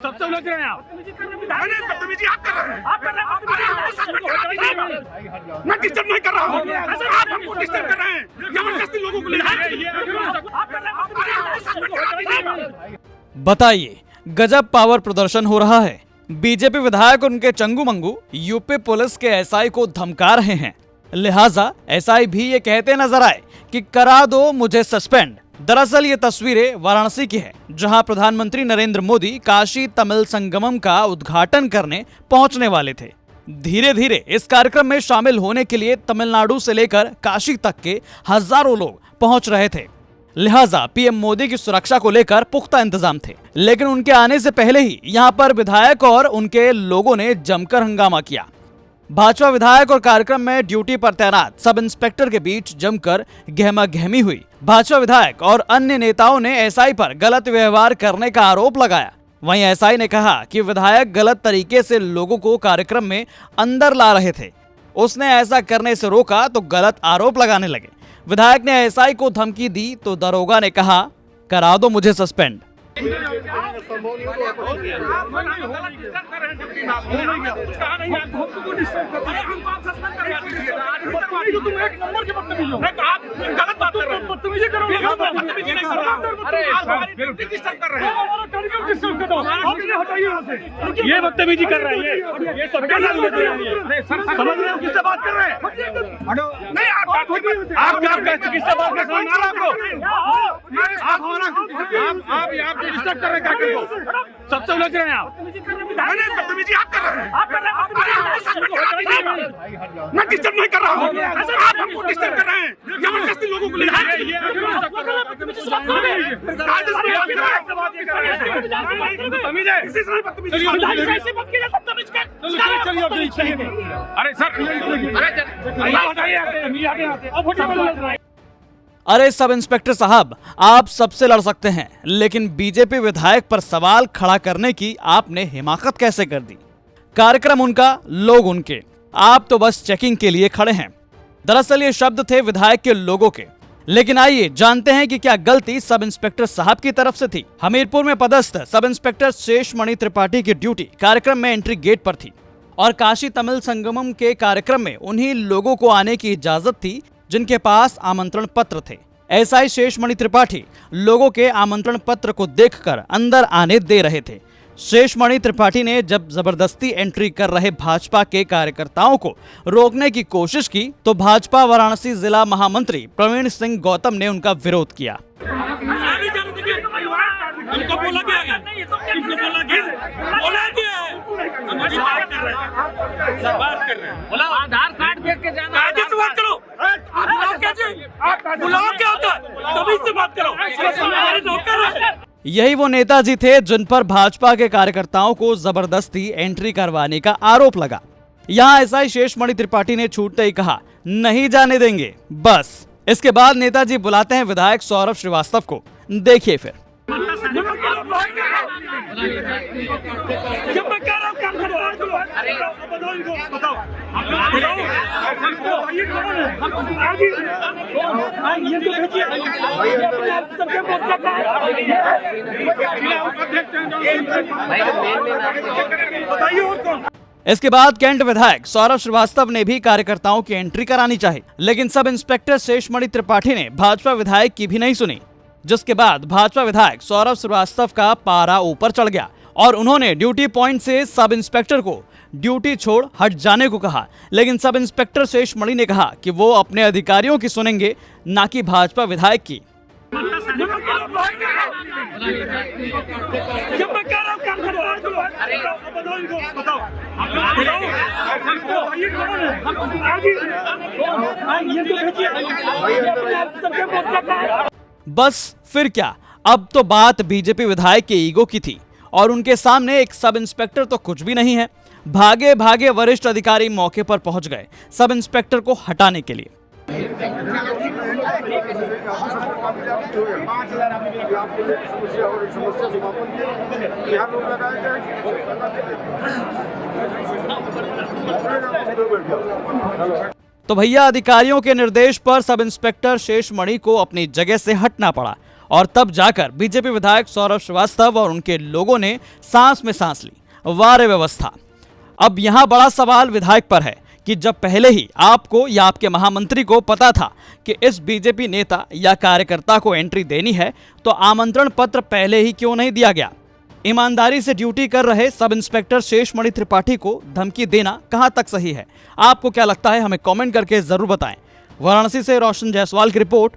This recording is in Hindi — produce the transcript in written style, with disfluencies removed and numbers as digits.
सबसे उलझ रहे हैं आप। बदतमीजी आप कर रहे हैं। मैं डिस्टर्ब नहीं कर रहा हूँ, आप हमको डिस्टर्ब कर रहे हैं, जबरदस्ती लोगों को ले बताइए, गजब पावर प्रदर्शन हो रहा है। बीजेपी विधायक उनके चंगू मंगू यूपी पुलिस के एसआई को धमका रहे हैं। लिहाजा एसआई भी ये कहते नजर आए कि करा दो मुझे सस्पेंड। दरअसल ये तस्वीरें वाराणसी की है, जहां प्रधानमंत्री नरेंद्र मोदी काशी तमिल संगमम का उद्घाटन करने पहुंचने वाले थे। धीरे धीरे इस कार्यक्रम में शामिल होने के लिए तमिलनाडु से लेकर काशी तक के हजारों लोग पहुंच रहे थे। लिहाजा पीएम मोदी की सुरक्षा को लेकर पुख्ता इंतजाम थे। लेकिन उनके आने से पहले ही यहां पर विधायक और उनके लोगों ने जमकर हंगामा किया। भाजपा विधायक और कार्यक्रम में ड्यूटी पर तैनात सब इंस्पेक्टर के बीच जमकर गहमागहमी हुई। भाजपा विधायक और अन्य नेताओं ने एसआई पर गलत व्यवहार करने का आरोप लगाया। वहीं एसआई ने कहा कि विधायक गलत तरीके से लोगों को कार्यक्रम में अंदर ला रहे थे, उसने ऐसा करने से रोका तो गलत आरोप लगाने लगे। विधायक ने एसआई को धमकी दी तो दरोगा ने कहा, करा दो मुझे सस्पेंड। ये बदतमीजी कर रहे हैं, ये सबके साथ समझ रहे हो किससे बात कर रहे हैं? नहीं आप किससे बात कर रहे हैं? आप डिस्टर्ब कर रहे हैं कार्यक्रम को। सबसे उलझ रहे हैं आप। बदतमीजी आप कर रहे हैं। मैं डिस्टर्ब नहीं कर रहा हूँ, आप हमको डिस्टर्ब कर रहे हैं, जबरदस्ती लोगों को ले अरे सब इंस्पेक्टर साहब, आप सबसे लड़ सकते हैं, लेकिन बीजेपी विधायक पर सवाल खड़ा करने की आपने हिमाकत कैसे कर दी? कार्यक्रम उनका, लोग उनके, आप तो बस चेकिंग के लिए खड़े हैं। दरअसल ये शब्द थे विधायक के लोगों के। लेकिन आइए जानते हैं कि क्या गलती सब इंस्पेक्टर साहब की तरफ से थी। हमीरपुर में पदस्थ सब इंस्पेक्टर शेषमणि त्रिपाठी की ड्यूटी कार्यक्रम में एंट्री गेट पर थी और काशी तमिल संगमम के कार्यक्रम में उन्हीं लोगों को आने की इजाजत थी जिनके पास आमंत्रण पत्र थे। एसआई शेषमणि त्रिपाठी लोगों के आमंत्रण पत्र को देखकर अंदर आने दे रहे थे। शेषमणि त्रिपाठी ने जब जबरदस्ती एंट्री कर रहे भाजपा के कार्यकर्ताओं को रोकने की कोशिश की तो भाजपा वाराणसी जिला महामंत्री प्रवीण सिंह गौतम ने उनका विरोध किया। आधार कार्ड देख के जाना। बात करो, बुलाओ क्या होता है, तभी से बात करो। यही वो नेताजी थे जिन पर भाजपा के कार्यकर्ताओं को जबरदस्ती एंट्री करवाने का आरोप लगा। यहाँ एसआई शेषमणि त्रिपाठी ने छूटते ही कहा, नहीं जाने देंगे बस। इसके बाद नेताजी बुलाते हैं विधायक सौरभ श्रीवास्तव को। देखिए फिर। इसके बाद कैंट विधायक सौरभ श्रीवास्तव ने भी कार्यकर्ताओं की एंट्री करानी चाहिए, लेकिन सब इंस्पेक्टर शेषमणि त्रिपाठी ने भाजपा विधायक की भी नहीं सुनी, जिसके बाद भाजपा विधायक सौरभ श्रीवास्तव का पारा ऊपर चढ़ गया और उन्होंने ड्यूटी पॉइंट से सब इंस्पेक्टर को ड्यूटी छोड़ हट जाने को कहा। लेकिन सब इंस्पेक्टर शेषमणि ने कहा कि वो अपने अधिकारियों की सुनेंगे, ना कि भाजपा विधायक की। बस फिर क्या, अब तो बात बीजेपी विधायक के ईगो की थी और उनके सामने एक सब इंस्पेक्टर तो कुछ भी नहीं है। भागे भागे वरिष्ठ अधिकारी मौके पर पहुंच गए सब इंस्पेक्टर को हटाने के लिए। तो भैया अधिकारियों के निर्देश पर सब इंस्पेक्टर शेषमणि को अपनी जगह से हटना पड़ा और तब जाकर बीजेपी विधायक सौरभ श्रीवास्तव और उनके लोगों ने सांस में सांस ली। वाह रे व्यवस्था। अब यहां बड़ा सवाल विधायक पर है कि जब पहले ही आपको या आपके महामंत्री को पता था कि इस बीजेपी नेता या कार्यकर्ता को एंट्री देनी है, तो आमंत्रण पत्र पहले ही क्यों नहीं दिया गया? ईमानदारी से ड्यूटी कर रहे सब इंस्पेक्टर शेषमणि त्रिपाठी को धमकी देना कहां तक सही है? आपको क्या लगता है? हमें कमेंट करके जरूर बताएं। वाराणसी से रोशन जायसवाल की रिपोर्ट,